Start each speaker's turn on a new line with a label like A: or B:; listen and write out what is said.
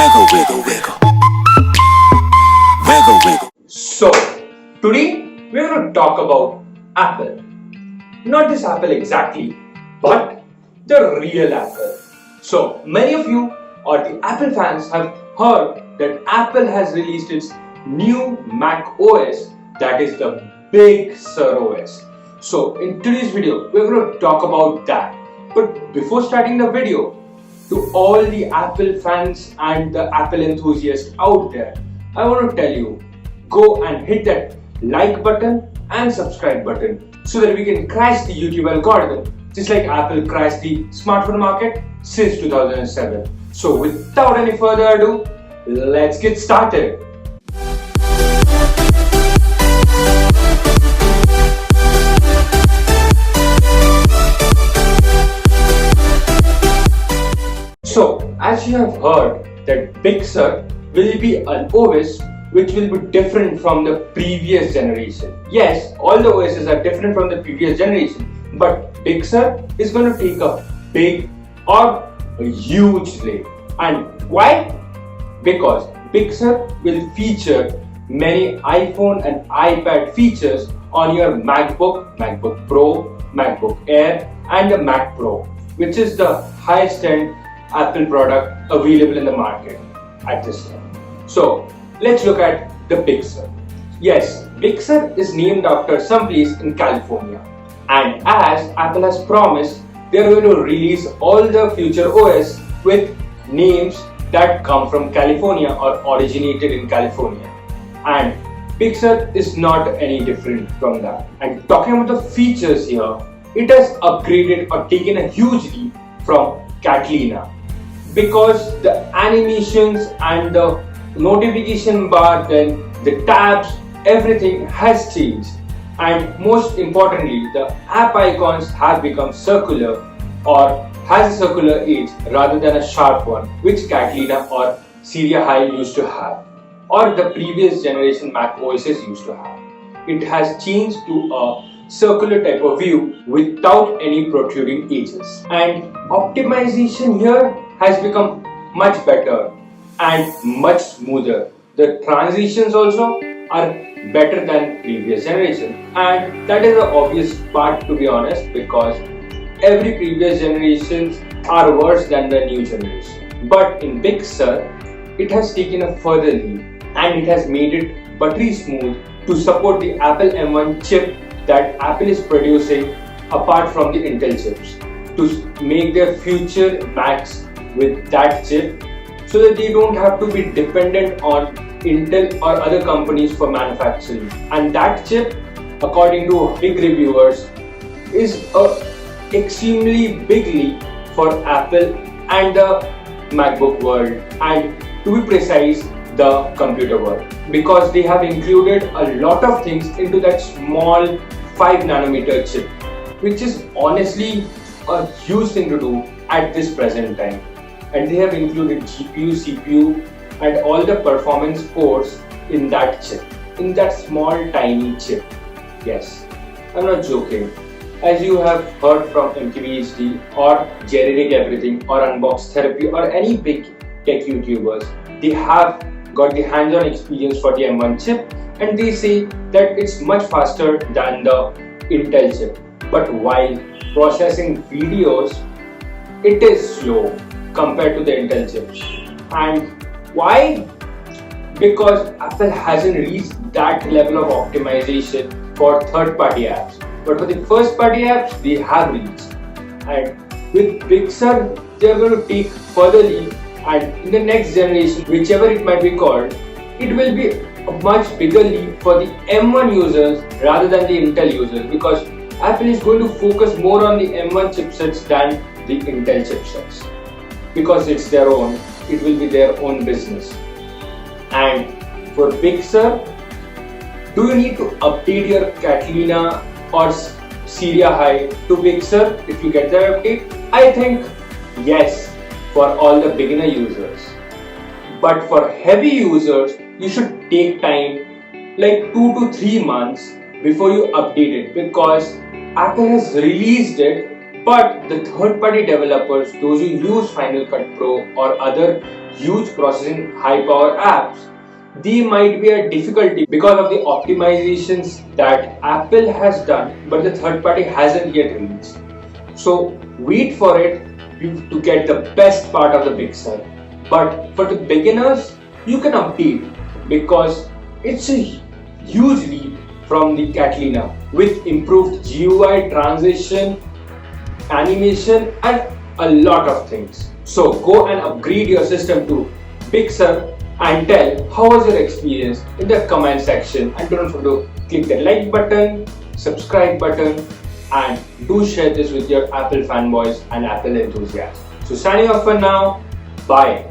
A: Wiggle, wiggle, wiggle. Wiggle, wiggle.
B: So, today we're going to talk about Apple. Not this Apple exactly, but the real Apple. So, many of you or the Apple fans have heard that Apple has released its new Mac OS, that is the Big Sur OS. So, in today's video, we're going to talk about that. But before starting the video, to all the Apple fans and the Apple enthusiasts out there, I want to tell you, go and hit that like button and subscribe button so that we can crash the YouTube algorithm just like Apple crashed the smartphone market since 2007. So without any further ado, let's get started. So, as you have heard that Big Sur will be an OS which will be different from the previous generation. Yes, all the OSs are different from the previous generation, but Big Sur is going to take a big or a huge leap. And why? Because Big Sur will feature many iPhone and iPad features on your MacBook, MacBook Pro, MacBook Air and the Mac Pro, which is the highest end Apple product available in the market at this time. So let's look at the Big Sur. Yes, Big Sur is named after some place in California, and as Apple has promised, they are going to release all the future OS with names that come from California or originated in California, and Big Sur is not any different from that. And talking about the features here, it has upgraded or taken a huge leap from Catalina, because the animations and the notification bar, then the tabs, everything has changed, and most importantly, the app icons have become circular or has a circular edge rather than a sharp one, which Catalina or Syria High used to have, or the previous generation Mac OSs used to have. It has changed to a circular type of view without any protruding edges, and optimization here has become much better and much smoother. The transitions also are better than previous generation, and that is the obvious part, to be honest, because every previous generations are worse than the new generation. But in Big Sur, it has taken a further leap and it has made it buttery smooth to support the Apple M1 chip that Apple is producing apart from the Intel chips, to make their future Macs with that chip, so that they don't have to be dependent on Intel or other companies for manufacturing. And that chip, according to big reviewers, is a extremely big leap for Apple and the MacBook world, and to be precise, the computer world, because they have included a lot of things into that small 5nm chip, which is honestly a huge thing to do at this present time. And they have included GPU, CPU and all the performance ports in that chip, in that small tiny chip. Yes, I'm not joking. As you have heard from MTVHD or Jerry Rig Everything or Unbox Therapy or any big tech YouTubers, they have got the hands-on experience for the M1 chip, and they say that it's much faster than the Intel chip. But while processing videos, it is slow compared to the Intel chips. And why? Because Apple hasn't reached that level of optimization for third-party apps, but for the first-party apps, they have reached. And with Big Sur, they are going to take further leap, and in the next generation, whichever it might be called, it will be a much bigger leap for the M1 users rather than the Intel users, because Apple is going to focus more on the M1 chipsets than the Intel chipsets, because it's their own, it will be their own business. And for Big Sur, do you need to update your Catalina or Syria High to Big Sur if you get the update? I think yes, for all the beginner users. But for heavy users, you should take time, like 2 to 3 months before you update it, because Apple has released it, but the third-party developers, those who use Final Cut Pro or other huge processing high power apps, there might be a difficulty because of the optimizations that Apple has done but the third party hasn't yet released. So wait for it to get the best part of the Big Sur. But for the beginners, you can update because it's a huge leap from the Catalina with improved GUI, transition, animation and a lot of things. So go and upgrade your system to Big Sur and tell how was your experience in the comment section, and don't forget to click the like button, subscribe button and do share this with your Apple fanboys and Apple enthusiasts. So signing off for now, bye.